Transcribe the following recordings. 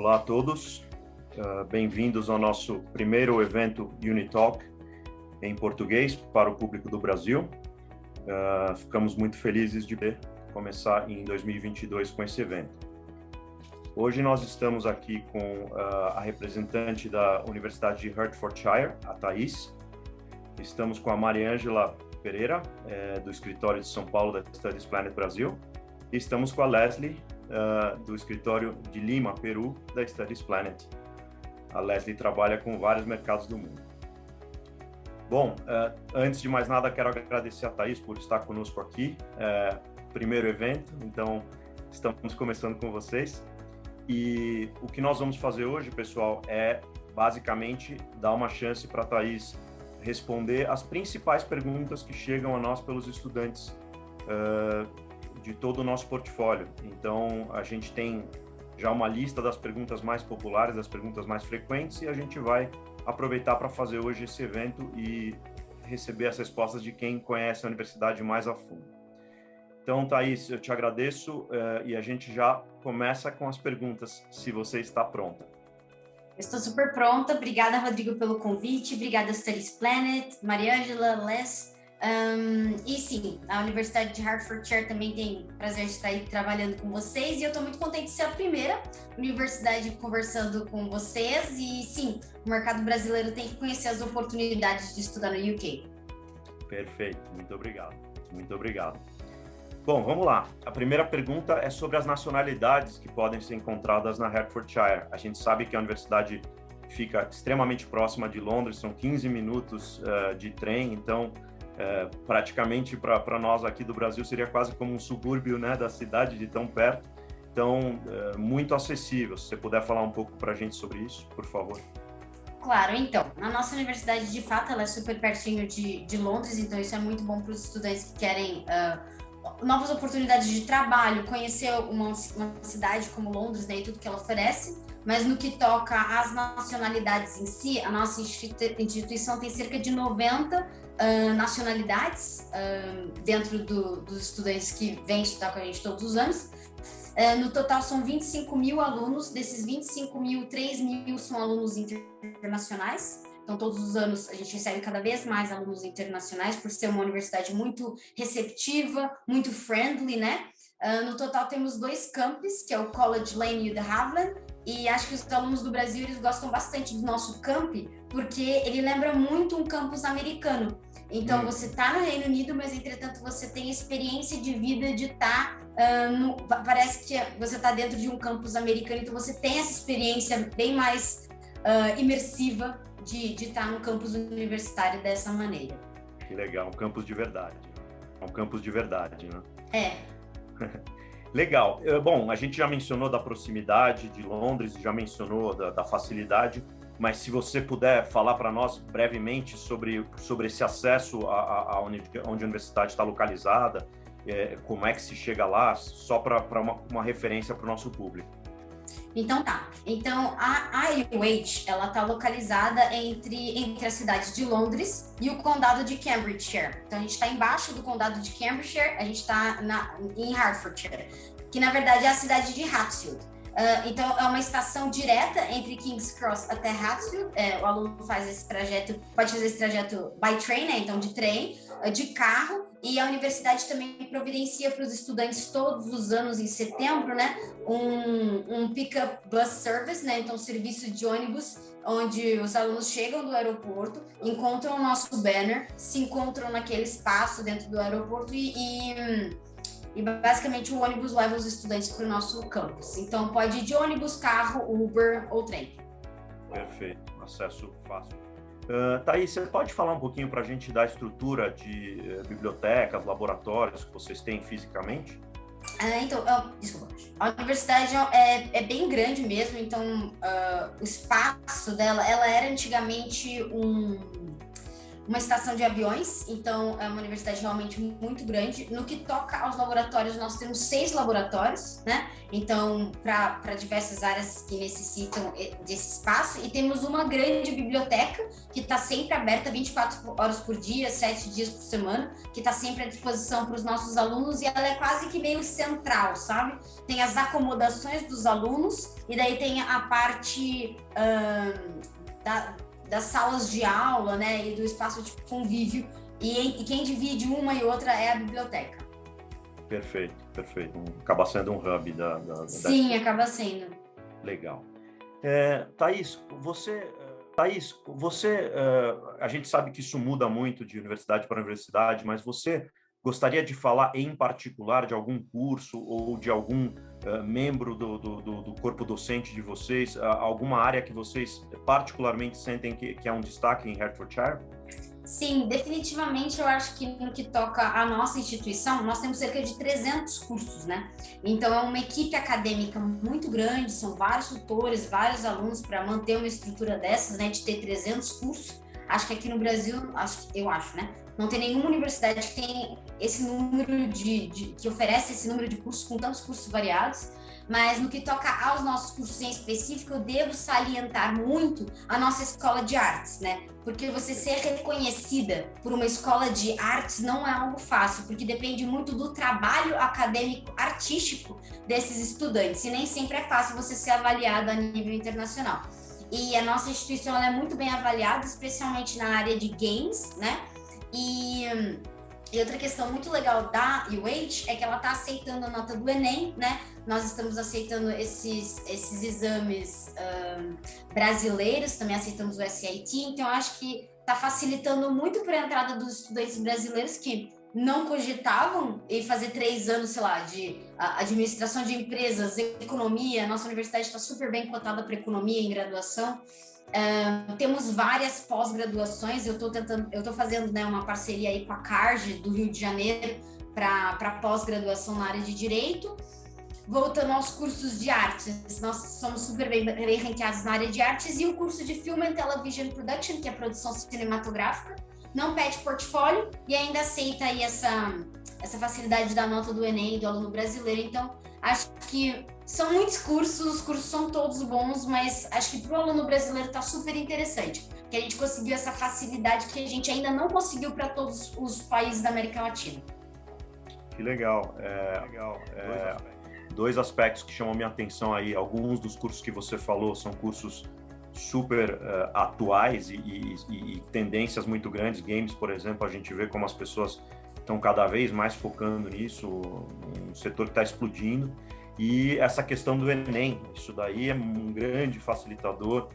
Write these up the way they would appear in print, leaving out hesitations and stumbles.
Olá a todos, bem-vindos ao nosso primeiro evento Unitalk em português para o público do Brasil. Ficamos muito felizes de começar em 2022 com esse evento. Hoje nós estamos aqui com a representante da Universidade de Hertfordshire, a Thaís. Estamos com a Mariângela Pereira, do escritório de São Paulo da Studies Planet Brasil. E estamos com a Leslie, do escritório de Lima, Peru, da Studies Planet. A Leslie trabalha com vários mercados do mundo. Bom, antes de mais nada, quero agradecer a Thaís por estar conosco aqui. Primeiro evento, então estamos começando com vocês. E o que nós vamos fazer hoje, pessoal, é basicamente dar uma chance para a Thaís responder as principais perguntas que chegam a nós pelos estudantes de todo o nosso portfólio. Então, a gente tem já uma lista das perguntas mais populares, das perguntas mais frequentes, e a gente vai aproveitar para fazer hoje esse evento e receber as respostas de quem conhece a universidade mais a fundo. Então, Thaís, eu te agradeço e a gente já começa com as perguntas, se você está pronta. Estou super pronta. Obrigada, Rodrigo, pelo convite. Obrigada, Studies Planet, Mariângela, Les. E sim, a Universidade de Hertfordshire também tem prazer de estar aí trabalhando com vocês, e eu estou muito contente de ser a primeira universidade conversando com vocês. E sim, o mercado brasileiro tem que conhecer as oportunidades de estudar no UK. Perfeito, muito obrigado. Muito obrigado. Bom, vamos lá. A primeira pergunta é sobre as nacionalidades que podem ser encontradas na Hertfordshire. A gente sabe que a universidade fica extremamente próxima de Londres, são 15 minutos de trem, então praticamente para nós aqui do Brasil seria quase como um subúrbio, né, da cidade, de tão perto. Então, muito acessível. Se você puder falar um pouco para a gente sobre isso, por favor. Claro, então, a nossa universidade, de fato, ela é super pertinho de Londres, então isso é muito bom para os estudantes que querem novas oportunidades de trabalho, conhecer uma cidade como Londres, né, e tudo que ela oferece. Mas no que toca às nacionalidades em si, a nossa instituição tem cerca de 90 nacionalidades dentro dos estudantes que vêm estudar com a gente todos os anos. No total são 25 mil alunos, desses 25 mil, 3 mil são alunos internacionais. Então, todos os anos a gente recebe cada vez mais alunos internacionais, por ser uma universidade muito receptiva, muito friendly, né? No total temos 2 campus, que é o College Lane e o The Havilland, e acho que os alunos do Brasil eles gostam bastante do nosso campi, porque ele lembra muito um campus americano. Então, você está no Reino Unido, mas, entretanto, você tem a experiência de vida de estar parece que você está dentro de um campus americano, então você tem essa experiência bem mais imersiva de estar no campus universitário dessa maneira. Que legal, um campus de verdade. Um campus de verdade, né? Legal. Bom, a gente já mencionou da proximidade de Londres, já mencionou da facilidade, mas se você puder falar para nós brevemente sobre esse acesso onde a universidade está localizada, como é que se chega lá, só para uma referência para o nosso público. Então tá. Então a UH, ela tá localizada entre as cidades de Londres e o condado de Cambridgeshire. Então a gente está embaixo do condado de Cambridgeshire, a gente está em Hertfordshire, que na verdade é a cidade de Hatfield. Então é uma estação direta entre King's Cross até Hatfield. O aluno faz esse trajeto, pode fazer esse trajeto by train, né? Então de trem, de carro. E a universidade também providencia para os estudantes todos os anos, em setembro, né, um pick-up bus service, né, então serviço de ônibus, onde os alunos chegam do aeroporto, encontram o nosso banner, se encontram naquele espaço dentro do aeroporto e basicamente o ônibus leva os estudantes para o nosso campus. Então pode ir de ônibus, carro, Uber ou trem. Perfeito, acesso fácil. Thaís, você pode falar um pouquinho para a gente da estrutura de bibliotecas, laboratórios que vocês têm fisicamente? Desculpa. A universidade é bem grande mesmo, então o espaço dela, ela era antigamente uma estação de aviões, então é uma universidade realmente muito grande. No que toca aos laboratórios, nós temos 6 laboratórios, né? Então, para diversas áreas que necessitam desse espaço, e temos uma grande biblioteca que está sempre aberta 24 horas por dia, 7 dias por semana, que está sempre à disposição para os nossos alunos, e ela é quase que meio central, sabe? Tem as acomodações dos alunos, e daí tem a parte das salas de aula, né, e do espaço de convívio, e quem divide uma e outra é a biblioteca. Perfeito. Acaba sendo um hub Sim, acaba sendo. Legal. Thaís, a gente sabe que isso muda muito de universidade para universidade, mas você gostaria de falar em particular de algum curso ou de algum membro do corpo docente de vocês, alguma área que vocês particularmente sentem que é um destaque em Hertfordshire? Sim, definitivamente eu acho que no que toca à nossa instituição, nós temos cerca de 300 cursos, né? Então é uma equipe acadêmica muito grande, são vários tutores, vários alunos para manter uma estrutura dessas, né? De ter 300 cursos. Acho que aqui no Brasil, eu acho, né? Não tem nenhuma universidade que tem esse número que oferece esse número de cursos com tantos cursos variados. Mas no que toca aos nossos cursos em específico, eu devo salientar muito a nossa escola de artes, né? Porque você ser reconhecida por uma escola de artes não é algo fácil, porque depende muito do trabalho acadêmico artístico desses estudantes, e nem sempre é fácil você ser avaliado a nível internacional. E a nossa instituição ela é muito bem avaliada, especialmente na área de games, né? E outra questão muito legal da UH é que ela está aceitando a nota do Enem, né? Nós estamos aceitando esses exames brasileiros, também aceitamos o SAT, então eu acho que está facilitando muito para a entrada dos estudantes brasileiros que não cogitavam em fazer 3 anos, sei lá, de administração de empresas, economia. Nossa universidade está super bem cotada para economia em graduação. Temos várias pós-graduações. Eu estou fazendo, né, uma parceria aí com a CARG do Rio de Janeiro para pós-graduação na área de Direito. Voltando aos cursos de artes, nós somos super bem ranqueados na área de artes, e o curso de Film and Television Production, que é produção cinematográfica, não pede portfólio e ainda aceita aí essa facilidade da nota do Enem do aluno brasileiro. Então, acho que são muitos cursos, os cursos são todos bons, mas acho que para o aluno brasileiro está super interessante, porque a gente conseguiu essa facilidade que a gente ainda não conseguiu para todos os países da América Latina. Que legal. Dois aspectos que chamam minha atenção aí. Alguns dos cursos que você falou são cursos super atuais e tendências muito grandes. Games, por exemplo, a gente vê como as pessoas estão cada vez mais focando nisso, um setor que está explodindo. E essa questão do Enem, isso daí é um grande facilitador,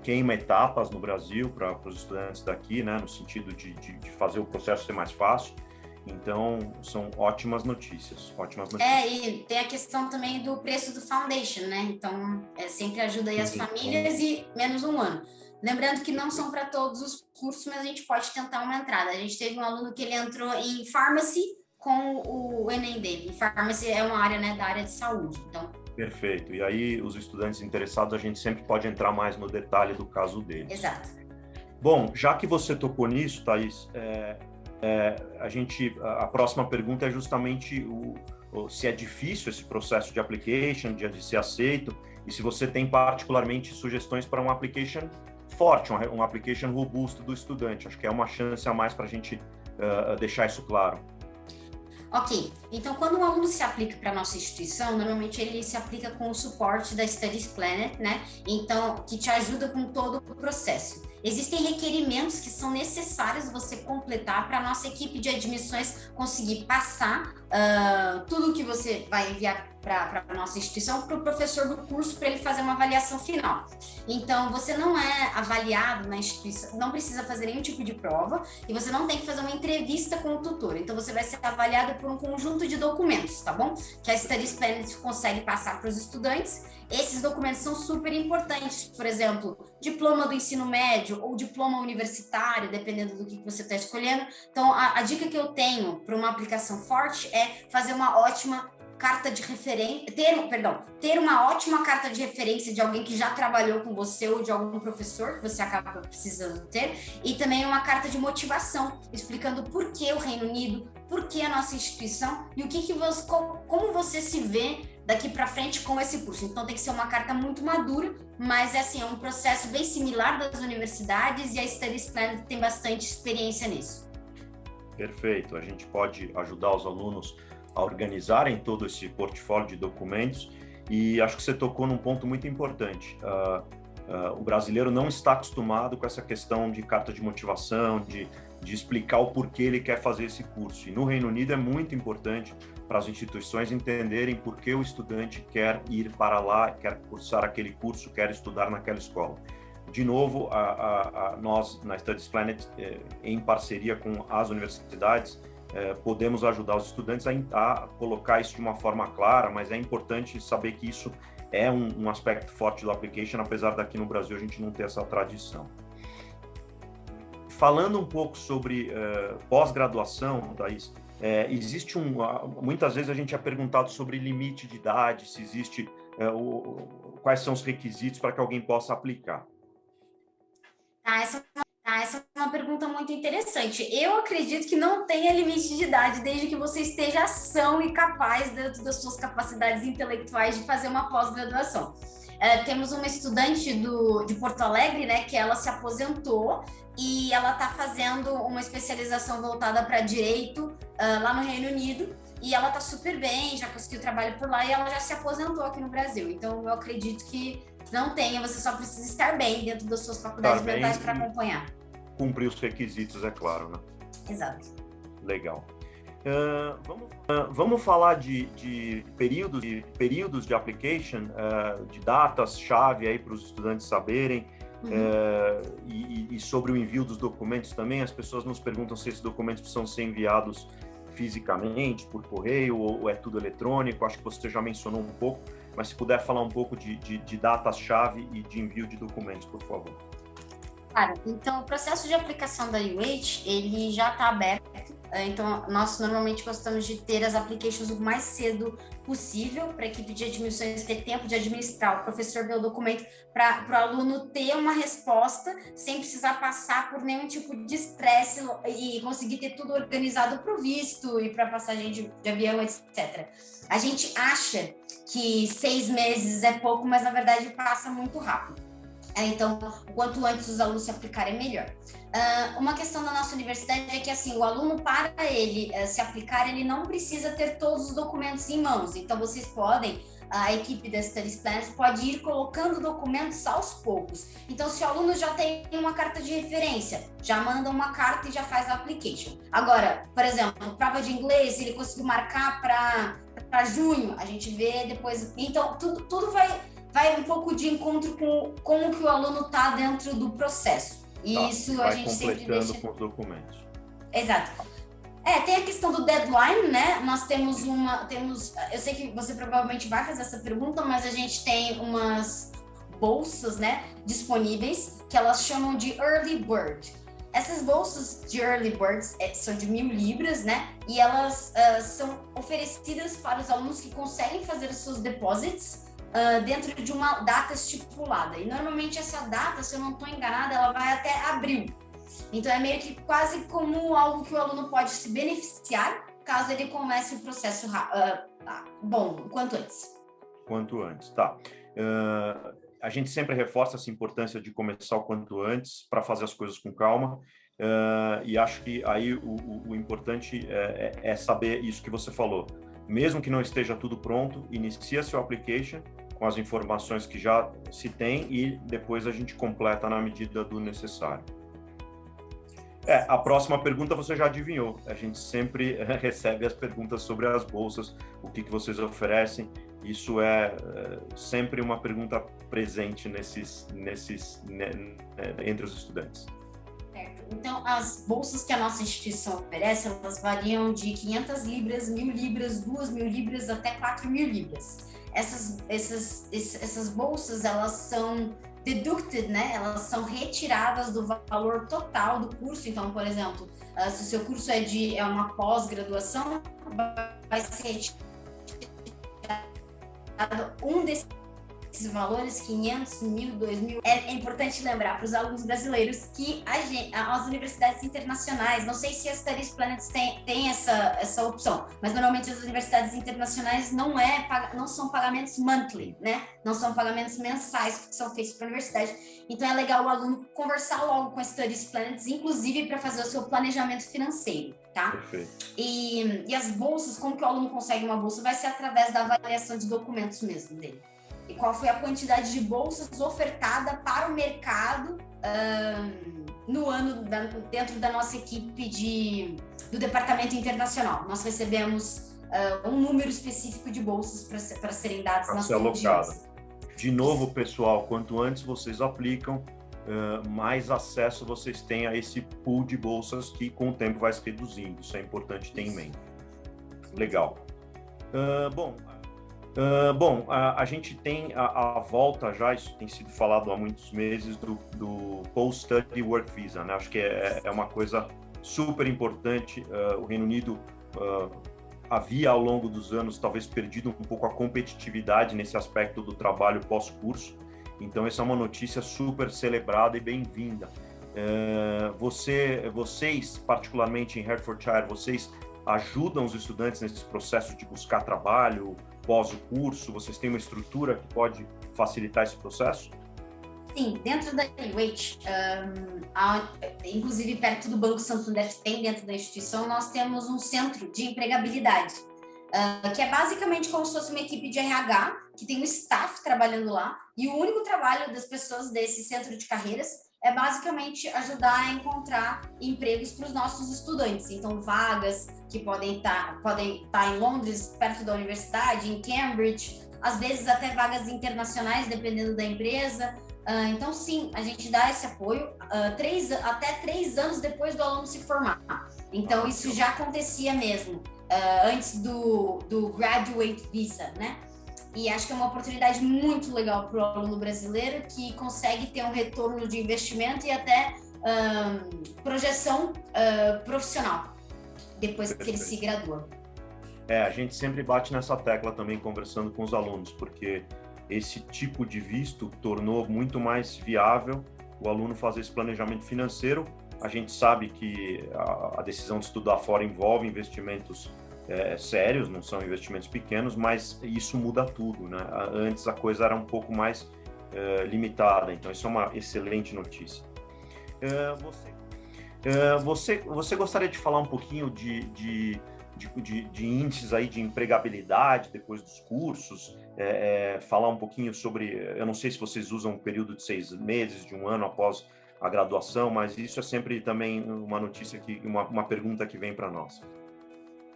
queima etapas no Brasil para os estudantes daqui, né, no sentido de fazer o processo ser mais fácil. Então, são ótimas notícias. E tem a questão também do preço do foundation, né? Então, sempre ajuda aí as famílias e menos 1 ano. Lembrando que não são para todos os cursos, mas a gente pode tentar uma entrada. A gente teve um aluno que ele entrou em pharmacy com o Enem dele. E pharmacy é uma área, né, da área de saúde. Então... Perfeito. E aí, os estudantes interessados, a gente sempre pode entrar mais no detalhe do caso deles. Exato. Bom, já que você tocou nisso, Thaís, a próxima pergunta é justamente se é difícil esse processo de application, de ser aceito, e se você tem particularmente sugestões para um application forte, um application robusto do estudante. Acho que é uma chance a mais para a gente deixar isso claro. Ok, então quando um aluno se aplica para a nossa instituição, normalmente ele se aplica com o suporte da Studies Planet, né? Então, que te ajuda com todo o processo. Existem requerimentos que são necessários você completar para a nossa equipe de admissões conseguir passar tudo que você vai enviar para a nossa instituição para o professor do curso para ele fazer uma avaliação final. Então, você não é avaliado na instituição, não precisa fazer nenhum tipo de prova e você não tem que fazer uma entrevista com o tutor. Então, você vai ser avaliado por um conjunto de documentos, tá bom? Que a Studies Planet consegue passar para os estudantes. Esses documentos são super importantes, por exemplo, diploma do ensino médio ou diploma universitário, dependendo do que você está escolhendo. Então, a dica que eu tenho para uma aplicação forte é fazer uma ótima carta de referência, ter uma ótima carta de referência de alguém que já trabalhou com você ou de algum professor que você acaba precisando ter, e também uma carta de motivação, explicando por que o Reino Unido, por que a nossa instituição e como você se vê daqui para frente com esse curso. Então tem que ser uma carta muito madura, mas é um processo bem similar das universidades e a Studies Plan tem bastante experiência nisso. Perfeito, a gente pode ajudar os alunos a organizarem todo esse portfólio de documentos, e acho que você tocou num ponto muito importante. O brasileiro não está acostumado com essa questão de carta de motivação, de explicar o porquê ele quer fazer esse curso. E no Reino Unido é muito importante para as instituições entenderem por que o estudante quer ir para lá, quer cursar aquele curso, quer estudar naquela escola. De novo, nós, na Studies Planet, em parceria com as universidades, podemos ajudar os estudantes a colocar isso de uma forma clara, mas é importante saber que isso é um aspecto forte do application, apesar daqui no Brasil a gente não ter essa tradição. Falando um pouco sobre pós-graduação, Thaís, existe muitas vezes a gente é perguntado sobre limite de idade, se existe, quais são os requisitos para que alguém possa aplicar. Essa é uma pergunta muito interessante. Eu acredito que não tenha limite de idade, desde que você esteja ação e capaz, dentro das suas capacidades intelectuais, de fazer uma pós-graduação. Temos uma estudante de Porto Alegre, né, que ela se aposentou e ela está fazendo uma especialização voltada para direito lá no Reino Unido, e ela está super bem, já conseguiu trabalho por lá e ela já se aposentou aqui no Brasil. Então, eu acredito que não tenha, você só precisa estar bem dentro das suas faculdades mentais para acompanhar. Cumprir os requisitos, é claro, né? Exato. Legal. Vamos falar de períodos de application, de datas-chave aí para os estudantes saberem, e sobre o envio dos documentos também. As pessoas nos perguntam se esses documentos precisam ser enviados fisicamente, por correio, ou é tudo eletrônico. Acho que você já mencionou um pouco, mas se puder falar um pouco de datas-chave e de envio de documentos, por favor. Claro, então o processo de aplicação da UH, ele já está aberto, então nós normalmente gostamos de ter as applications o mais cedo possível, para a equipe de admissões ter tempo de administrar, o professor ver o documento, para o aluno ter uma resposta, sem precisar passar por nenhum tipo de estresse e conseguir ter tudo organizado para o visto e para a passagem de avião, etc. A gente acha que 6 meses é pouco, mas na verdade passa muito rápido. Então, quanto antes os alunos se aplicarem, melhor. Uma questão da nossa universidade é que, assim, o aluno, para ele se aplicar, ele não precisa ter todos os documentos em mãos. Então, vocês podem, a equipe da Studies Planners pode ir colocando documentos aos poucos. Então, se o aluno já tem uma carta de referência, já manda uma carta e já faz a application. Agora, por exemplo, prova de inglês, ele conseguiu marcar para junho, a gente vê depois. Então, tudo vai um pouco de encontro com como que o aluno está dentro do processo. E isso a gente sempre deixa... com os documentos. Exato. Tem a questão do deadline, né? Nós temos eu sei que você provavelmente vai fazer essa pergunta, mas a gente tem umas bolsas, né, disponíveis, que elas chamam de Early Bird. Essas bolsas de Early Birds são de 1.000 libras, né? E elas são oferecidas para os alunos que conseguem fazer os seus deposits dentro de uma data estipulada. E normalmente essa data, se eu não estou enganada, ela vai até abril. Então é meio que quase como algo que o aluno pode se beneficiar caso ele comece o processo o quanto antes. Quanto antes, tá. A gente sempre reforça essa importância de começar o quanto antes para fazer as coisas com calma. E acho que aí o importante é saber isso que você falou. Mesmo que não esteja tudo pronto, inicia seu application com as informações que já se tem e depois a gente completa na medida do necessário. A próxima pergunta você já adivinhou. A gente sempre recebe as perguntas sobre as bolsas, o que vocês oferecem. Isso é sempre uma pergunta presente entre os estudantes. Então, as bolsas que a nossa instituição oferece, elas variam de 500 libras, 1.000 libras, 2.000 libras, até 4.000 libras. Essas bolsas, elas são deducted, né? Elas são retiradas do valor total do curso. Então, por exemplo, se o seu curso é uma pós-graduação, vai ser um desses valores, 500, 1.000, 2.000, é importante lembrar para os alunos brasileiros que as universidades internacionais, não sei se as Studies Planets têm essa opção, mas normalmente as universidades internacionais não são pagamentos monthly, né? Não são pagamentos mensais que são feitos para a universidade. Então é legal o aluno conversar logo com as Studies Planets, inclusive para fazer o seu planejamento financeiro, tá? Perfeito. E as bolsas, como que o aluno consegue uma bolsa? Vai ser através da avaliação de documentos mesmo dele. E qual foi a quantidade de bolsas ofertada para o mercado no ano dentro da nossa equipe do departamento internacional. Nós recebemos um número específico de bolsas para serem dadas nas regiões. De novo, pessoal, quanto antes vocês aplicam, mais acesso vocês têm a esse pool de bolsas que com o tempo vai se reduzindo. Isso é importante ter em mente. Legal. Bom, a gente tem a volta já, isso tem sido falado há muitos meses, do Post-Study Work Visa, né? Acho que é uma coisa super importante. O Reino Unido havia, ao longo dos anos, talvez perdido um pouco a competitividade nesse aspecto do trabalho pós-curso. Então, essa é uma notícia super celebrada e bem-vinda. Vocês, particularmente em Hertfordshire, vocês ajudam os estudantes nesse processo de buscar trabalho pós o curso? Vocês têm uma estrutura que pode facilitar esse processo? Sim, dentro da UH, inclusive perto do Banco Santander, que tem dentro da instituição, nós temos um centro de empregabilidade, que é basicamente como se fosse uma equipe de RH, que tem um staff trabalhando lá, e o único trabalho das pessoas desse centro de carreiras é basicamente ajudar a encontrar empregos para os nossos estudantes. Então, vagas que podem estar em Londres, perto da universidade, em Cambridge, às vezes até vagas internacionais, dependendo da empresa. Então, sim, a gente dá esse apoio até 3 anos depois do aluno se formar. Então, isso já acontecia mesmo, antes do Graduate Visa, né? E acho que é uma oportunidade muito legal para o aluno brasileiro que consegue ter um retorno de investimento e até projeção profissional depois que ele se gradua. A gente sempre bate nessa tecla também conversando com os alunos, porque esse tipo de visto tornou muito mais viável o aluno fazer esse planejamento financeiro. A gente sabe que a decisão de estudar fora envolve investimentos sérios, não são investimentos pequenos, mas isso muda tudo, né? Antes a coisa era um pouco mais limitada, então isso é uma excelente notícia. Você gostaria de falar um pouquinho de índices aí de empregabilidade depois dos cursos, falar um pouquinho sobre, eu não sei se vocês usam um período de 6 meses, de 1 ano após a graduação, mas isso é sempre também uma notícia, uma pergunta que vem para nós.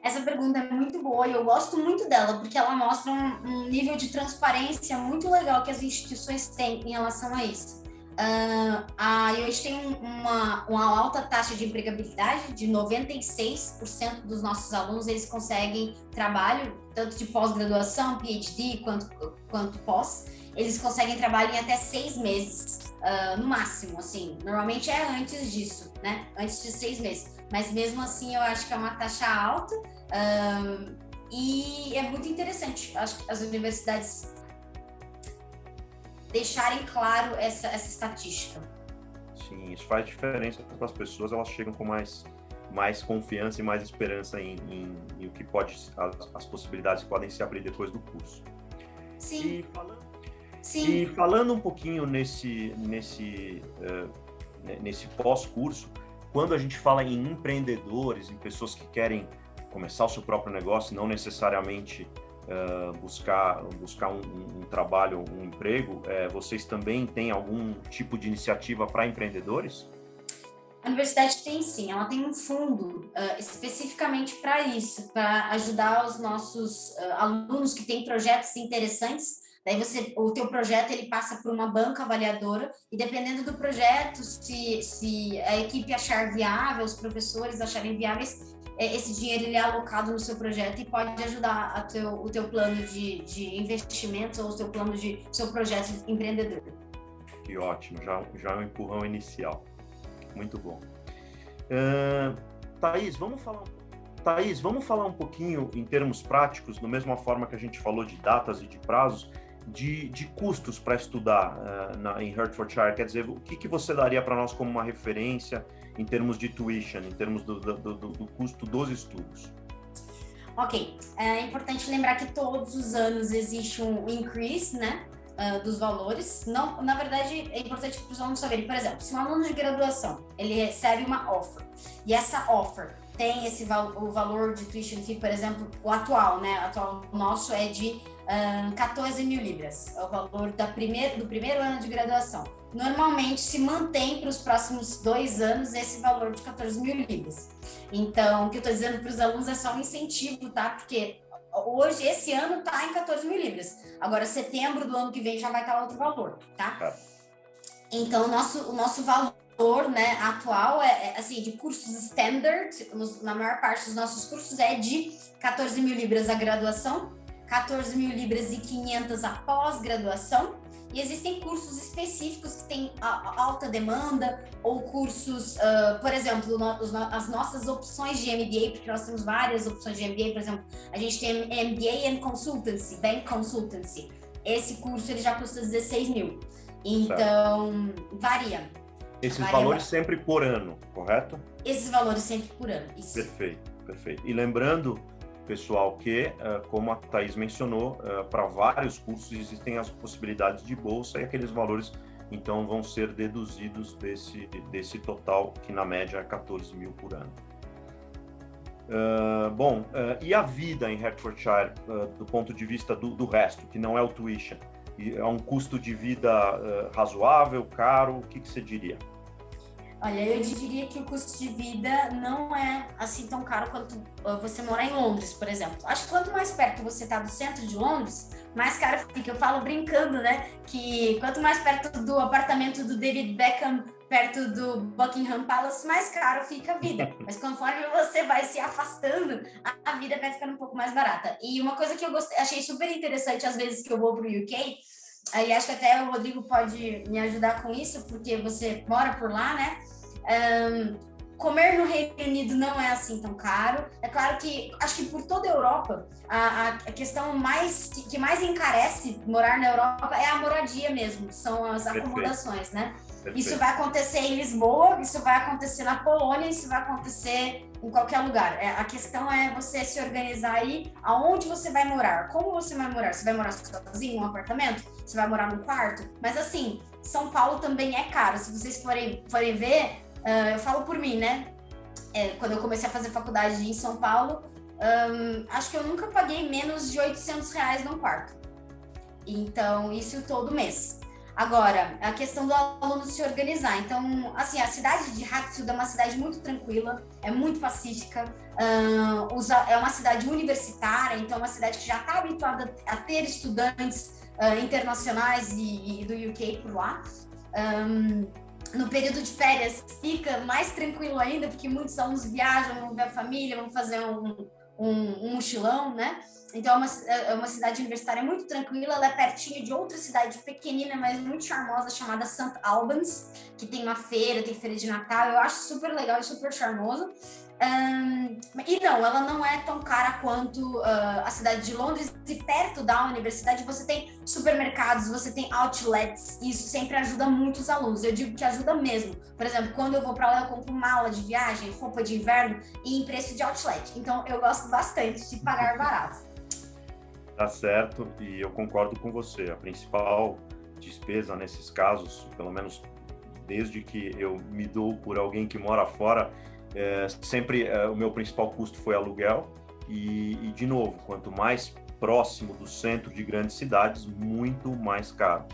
Essa pergunta é muito boa e eu gosto muito dela, porque ela mostra um nível de transparência muito legal que as instituições têm em relação a isso. A UH tem uma alta taxa de empregabilidade, de 96% dos nossos alunos, eles conseguem trabalho, tanto de pós-graduação, PhD, quanto pós, eles conseguem trabalho em até 6 meses, no máximo, assim, normalmente é antes disso, né, antes de 6 meses, mas mesmo assim eu acho que é uma taxa alta, e é muito interessante, acho que as universidades deixarem claro essa estatística. Sim, isso faz diferença para as pessoas, elas chegam com mais confiança e mais esperança em o que as possibilidades que podem se abrir depois do curso. Sim. E falando um pouquinho nesse pós-curso, quando a gente fala em empreendedores, em pessoas que querem começar o seu próprio negócio, não necessariamente buscar um trabalho, um emprego, vocês também têm algum tipo de iniciativa para empreendedores? A universidade tem sim, ela tem um fundo especificamente para isso, para ajudar os nossos alunos que têm projetos interessantes. Daí o teu projeto ele passa por uma banca avaliadora e dependendo do projeto, se a equipe achar viável, os professores acharem viáveis, esse dinheiro ele é alocado no seu projeto e pode ajudar o teu plano de investimentos ou o seu projeto empreendedor. Que ótimo, já é um empurrão inicial. Muito bom. Thaís, vamos falar Thaís, vamos falar um pouquinho em termos práticos, da mesma forma que a gente falou de datas e de prazos, de custos para estudar em Hertfordshire. Quer dizer, o que você daria para nós como uma referência em termos de tuition, em termos do custo dos estudos? Ok, é importante lembrar que todos os anos existe um increase, né, dos valores. Não, na verdade, é importante que os alunos saberem, por exemplo, se um aluno de graduação, ele recebe uma offer, e essa offer tem o valor de tuition fee, por exemplo, o atual, né, o atual nosso é de 14 mil libras, é o valor do primeiro ano de graduação. Normalmente se mantém para os próximos 2 anos esse valor de 14 mil libras. Então, o que eu estou dizendo para os alunos é só um incentivo, tá? Porque hoje, esse ano, está em 14 mil libras. Agora, setembro do ano que vem já vai estar outro valor, tá? Então, o nosso valor, né, atual é assim, de cursos standard, na maior parte dos nossos cursos é de 14 mil libras a graduação, 14 mil libras e 500 a pós-graduação, e existem cursos específicos que têm alta demanda, ou cursos, por exemplo, as nossas opções de MBA, porque nós temos várias opções de MBA, por exemplo, a gente tem MBA and Consultancy, Bank Consultancy. Esse curso ele já custa 16 mil, então varia. Esses valores sempre por ano, correto? Esses valores sempre por ano, isso. Perfeito. E lembrando, pessoal, que, como a Thaís mencionou, para vários cursos existem as possibilidades de bolsa e aqueles valores, então, vão ser deduzidos desse total, que na média é 14 mil por ano. E a vida em Hertfordshire, do ponto de vista do resto, que não é o tuition? É um custo de vida razoável, caro? O que você diria? Olha, eu diria que o custo de vida não é assim tão caro quanto você morar em Londres, por exemplo. Acho que quanto mais perto você está do centro de Londres, mais caro fica. Eu falo brincando, né? Que quanto mais perto do apartamento do David Beckham, perto do Buckingham Palace, mais caro fica a vida. Mas conforme você vai se afastando, a vida vai ficando um pouco mais barata. E uma coisa que eu achei super interessante às vezes que eu vou para o UK, aí acho que até o Rodrigo pode me ajudar com isso, porque você mora por lá, né? Comer no Reino Unido não é assim tão caro. É claro que, acho que por toda a Europa, a questão que mais encarece morar na Europa é a moradia mesmo, são as acomodações, né? Perfeito. Isso vai acontecer em Lisboa, isso vai acontecer na Polônia, isso vai acontecer em qualquer lugar. A questão é você se organizar aí aonde você vai morar, como você vai morar. Você vai morar sozinho em um apartamento? Você vai morar num quarto? Mas assim, São Paulo também é caro. Se vocês forem ver, eu falo por mim, né? Quando eu comecei a fazer faculdade em São Paulo, acho que eu nunca paguei menos de R$800 num quarto. Então, isso todo mês. Agora, a questão do aluno se organizar. Então, assim, a cidade de Hatfield é uma cidade muito tranquila, é muito pacífica, é uma cidade universitária, então é uma cidade que já está habituada a ter estudantes internacionais e do UK por lá. No período de férias fica mais tranquilo ainda, porque muitos alunos viajam, vão ver a família, vão fazer um mochilão, né? Então é uma cidade universitária muito tranquila, ela é pertinho de outra cidade pequenina, mas muito charmosa, chamada St. Albans, que tem uma feira, tem feira de Natal, eu acho super legal e super charmoso. E não, ela não é tão cara quanto a cidade de Londres, e perto da universidade você tem supermercados, você tem outlets, e isso sempre ajuda muito os alunos, eu digo que ajuda mesmo. Por exemplo, quando eu vou para lá eu compro mala de viagem, roupa de inverno e em preço de outlet, então eu gosto bastante de pagar barato. Tá certo, e eu concordo com você, a principal despesa nesses casos, pelo menos desde que eu me dou por alguém que mora fora, sempre o meu principal custo foi aluguel e, de novo, quanto mais próximo do centro de grandes cidades, muito mais caro.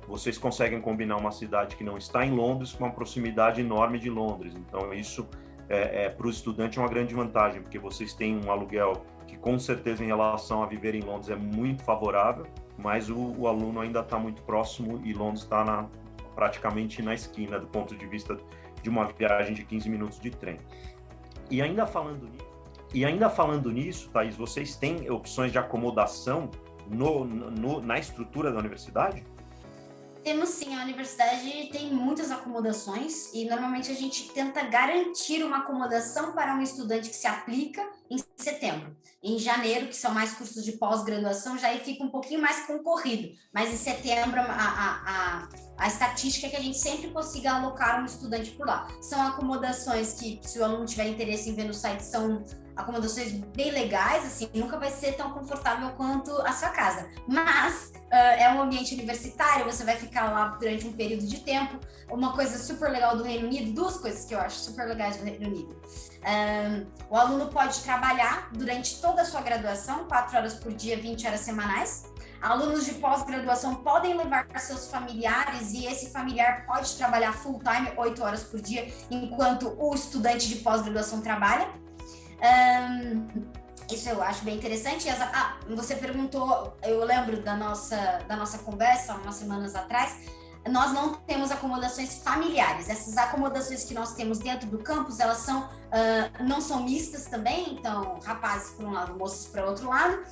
Vocês conseguem combinar uma cidade que não está em Londres com uma proximidade enorme de Londres, então isso para o estudante é uma grande vantagem, porque vocês têm um aluguel que com certeza em relação a viver em Londres é muito favorável, mas o aluno ainda está muito próximo e Londres está praticamente na esquina do ponto de vista de uma viagem de 15 minutos de trem. E ainda falando nisso, Thaís, vocês têm opções de acomodação na estrutura da universidade? Temos sim, a universidade tem muitas acomodações e normalmente a gente tenta garantir uma acomodação para um estudante que se aplica em setembro. Em janeiro, que são mais cursos de pós-graduação, já aí fica um pouquinho mais concorrido, mas em setembro a estatística é que a gente sempre consiga alocar um estudante por lá. São acomodações que, se o aluno tiver interesse em ver no site, são acomodações bem legais, assim, nunca vai ser tão confortável quanto a sua casa, mas é um ambiente universitário, você vai ficar lá durante um período de tempo. Uma coisa super legal do Reino Unido, duas coisas que eu acho super legais do Reino Unido. O aluno pode trabalhar durante toda a sua graduação, 4 horas por dia, 20 horas semanais. Alunos de pós-graduação podem levar seus familiares e esse familiar pode trabalhar full time, 8 horas por dia, enquanto o estudante de pós-graduação trabalha. Isso eu acho bem interessante. Você perguntou, eu lembro da nossa conversa, umas semanas atrás, nós não temos acomodações familiares. Essas acomodações que nós temos dentro do campus, elas não são mistas também, então rapazes para um lado, moças para outro lado,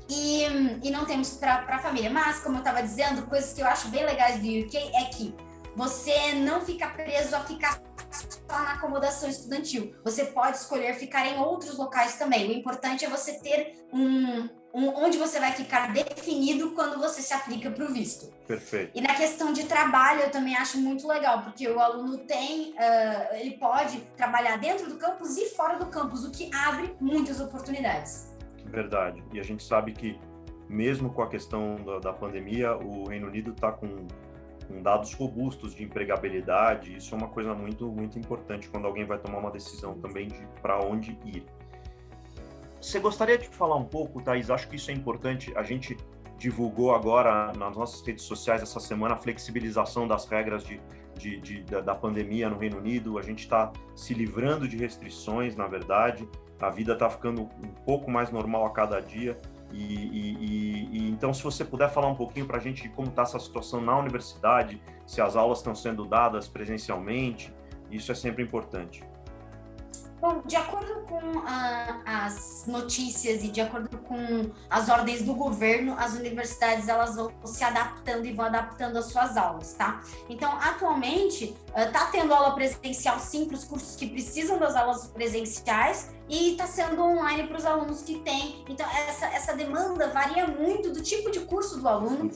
e não temos para a família. Mas, como eu estava dizendo, coisas que eu acho bem legais do UK é que você não fica preso a ficar só na acomodação estudantil. Você pode escolher ficar em outros locais também. O importante é você ter onde você vai ficar definido quando você se aplica para o visto. Perfeito. E na questão de trabalho, eu também acho muito legal, porque o aluno ele pode trabalhar dentro do campus e fora do campus, o que abre muitas oportunidades. Verdade. E a gente sabe que, mesmo com a questão da pandemia, o Reino Unido está com dados robustos de empregabilidade. Isso é uma coisa muito, muito importante quando alguém vai tomar uma decisão também de para onde ir. Você gostaria de falar um pouco, Thaís? Acho que isso é importante. A gente divulgou agora nas nossas redes sociais essa semana a flexibilização das regras da pandemia no Reino Unido. A gente está se livrando de restrições, na verdade. A vida está ficando um pouco mais normal a cada dia. Então, se você puder falar um pouquinho para a gente de como está essa situação na universidade, se as aulas estão sendo dadas presencialmente, isso é sempre importante. Bom, de acordo com as notícias e de acordo com as ordens do governo, as universidades elas vão se adaptando e vão adaptando as suas aulas, tá? Então, atualmente, está tendo aula presencial sim para os cursos que precisam das aulas presenciais e está sendo online para os alunos que têm. Então, essa demanda varia muito do tipo de curso do aluno,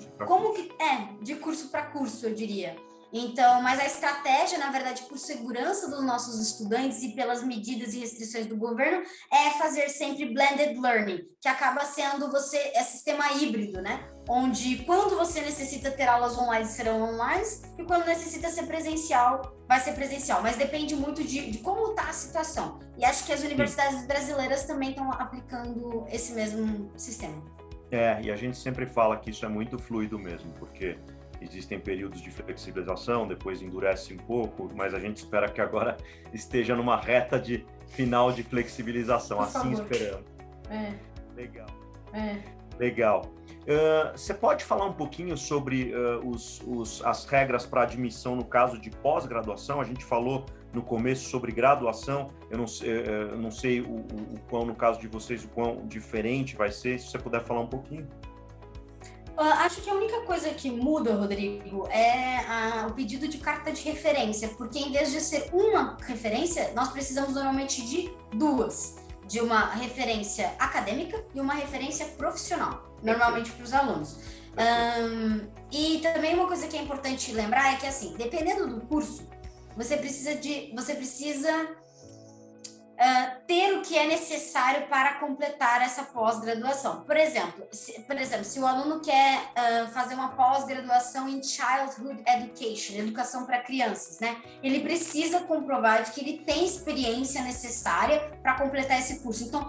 de curso para curso, eu diria. Então, mas a estratégia, na verdade, por segurança dos nossos estudantes e pelas medidas e restrições do governo, é fazer sempre blended learning, que acaba sendo sistema híbrido, né? Onde quando você necessita ter aulas online, serão online, e quando necessita ser presencial, vai ser presencial. Mas depende muito de como está a situação. E acho que as universidades brasileiras também estão aplicando esse mesmo sistema. E a gente sempre fala que isso é muito fluido mesmo, porque existem períodos de flexibilização, depois endurece um pouco, mas a gente espera que agora esteja numa reta de final de flexibilização. Por assim favor. esperamos. Legal. Legal. Você pode falar um pouquinho sobre as regras para admissão no caso de pós-graduação? A gente falou no começo sobre graduação, eu não sei o quão, no caso de vocês, o quão diferente vai ser, se você puder falar um pouquinho. Acho que a única coisa que muda, Rodrigo, é o pedido de carta de referência, porque em vez de ser uma referência, nós precisamos normalmente de duas, de uma referência acadêmica e uma referência profissional, normalmente para os alunos. E também uma coisa que é importante lembrar é que, assim, dependendo do curso, você precisa ter o que é necessário para completar essa pós-graduação. Por exemplo, se o aluno quer fazer uma pós-graduação em Childhood Education, educação para crianças, né? Ele precisa comprovar de que ele tem experiência necessária para completar esse curso. Então,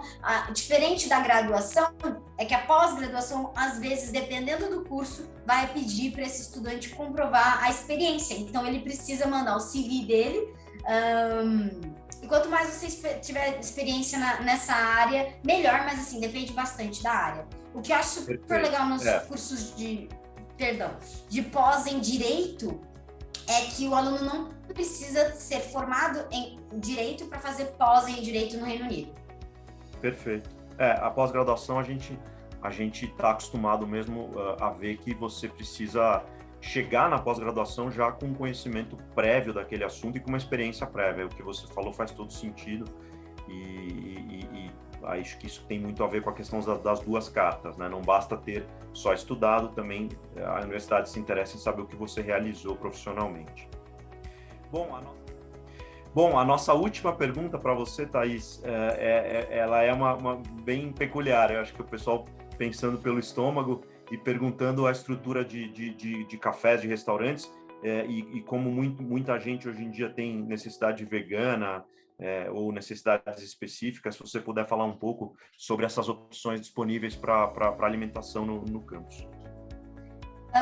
diferente da graduação, é que a pós-graduação, às vezes, dependendo do curso, vai pedir para esse estudante comprovar a experiência. Então, ele precisa mandar o CV dele. E quanto mais você tiver experiência nessa área, melhor, mas assim, depende bastante da área. O que eu acho super legal nos cursos de pós em Direito é que o aluno não precisa ser formado em Direito para fazer pós em Direito no Reino Unido. Perfeito. A pós-graduação a gente está acostumado mesmo a ver que você precisa chegar na pós-graduação já com um conhecimento prévio daquele assunto e com uma experiência prévia. O que você falou faz todo sentido e acho que isso tem muito a ver com a questão das duas cartas, né? Não basta ter só estudado, também a universidade se interessa em saber o que você realizou profissionalmente. Bom, a nossa última pergunta para você, Thaís, ela é uma bem peculiar. Eu acho que o pessoal, pensando pelo estômago e perguntando a estrutura de cafés, de restaurantes, e como muita gente hoje em dia tem necessidade vegana, ou necessidades específicas, se você puder falar um pouco sobre essas opções disponíveis para alimentação no campus.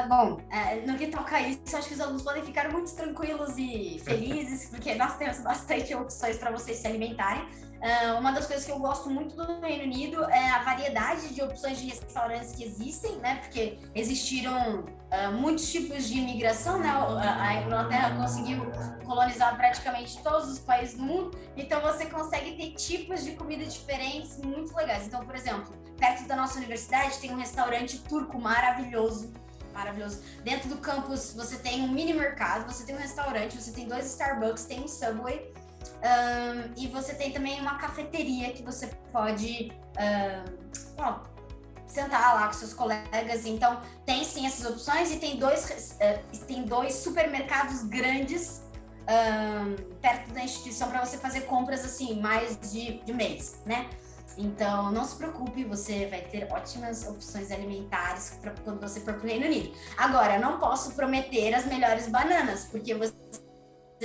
Bom, no que toca a isso, acho que os alunos podem ficar muito tranquilos e felizes, porque nós temos bastante opções para vocês se alimentarem. Uma das coisas que eu gosto muito do Reino Unido é a variedade de opções de restaurantes que existem, né? Porque existiram muitos tipos de imigração, né? A Inglaterra conseguiu colonizar praticamente todos os países do mundo, então você consegue ter tipos de comida diferentes muito legais. Então, por exemplo, perto da nossa universidade tem um restaurante turco maravilhoso. Dentro do campus você tem um mini mercado, você tem um restaurante, você tem 2 Starbucks, tem um Subway, e você tem também uma cafeteria que você pode sentar lá com seus colegas. Então tem sim essas opções e tem dois supermercados grandes perto da instituição para você fazer compras assim mais de mês, né? Então, não se preocupe, você vai ter ótimas opções alimentares quando você for para o Reino Unido. Agora, não posso prometer as melhores bananas, porque você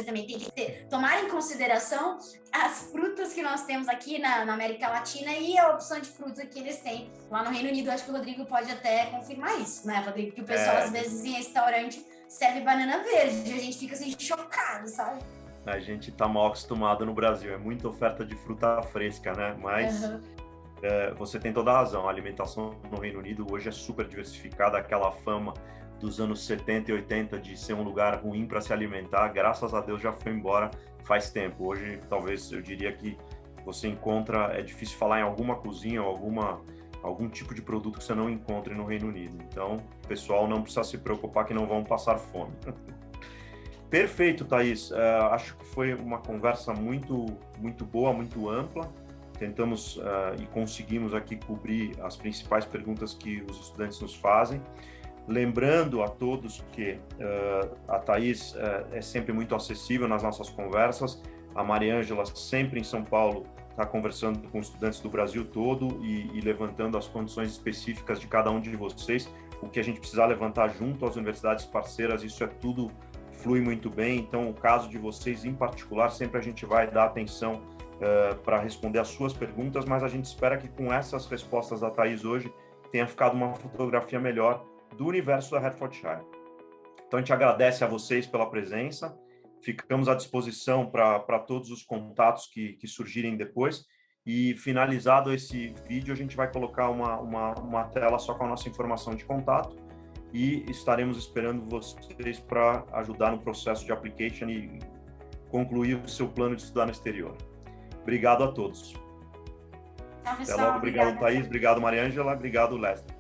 também tem que tomar em consideração as frutas que nós temos aqui na América Latina e a opção de fruta que eles têm lá no Reino Unido. Acho que o Rodrigo pode até confirmar isso, né, Rodrigo? Que o pessoal, às vezes, em restaurante, serve banana verde. A gente fica assim, chocado, sabe? A gente está mal acostumado no Brasil, é muita oferta de fruta fresca, né? Mas você tem toda a razão, a alimentação no Reino Unido hoje é super diversificada, aquela fama dos anos 70 e 80 de ser um lugar ruim para se alimentar, graças a Deus já foi embora faz tempo. Hoje, talvez, eu diria que você encontra, é difícil falar em alguma cozinha ou algum tipo de produto que você não encontre no Reino Unido. Então, o pessoal não precisa se preocupar que não vão passar fome. Perfeito, Thaís. Acho que foi uma conversa muito boa, muito ampla. Tentamos e conseguimos aqui cobrir as principais perguntas que os estudantes nos fazem. Lembrando a todos que a Thaís é sempre muito acessível nas nossas conversas. A Mariângela, sempre em São Paulo, está conversando com estudantes do Brasil todo e levantando as condições específicas de cada um de vocês. O que a gente precisar levantar junto às universidades parceiras, isso é tudo flui muito bem. Então, o caso de vocês em particular, sempre a gente vai dar atenção para responder as suas perguntas, mas a gente espera que com essas respostas da Thaís hoje tenha ficado uma fotografia melhor do universo da Hertfordshire. Então, a gente agradece a vocês pela presença, ficamos à disposição para todos os contatos que surgirem depois, e finalizado esse vídeo, a gente vai colocar uma tela só com a nossa informação de contato, e estaremos esperando vocês para ajudar no processo de application e concluir o seu plano de estudar no exterior. Obrigado a todos. Tchau, pessoal. Até logo. Obrigado, Thaís. Obrigado, Mariângela. Obrigado, Lester.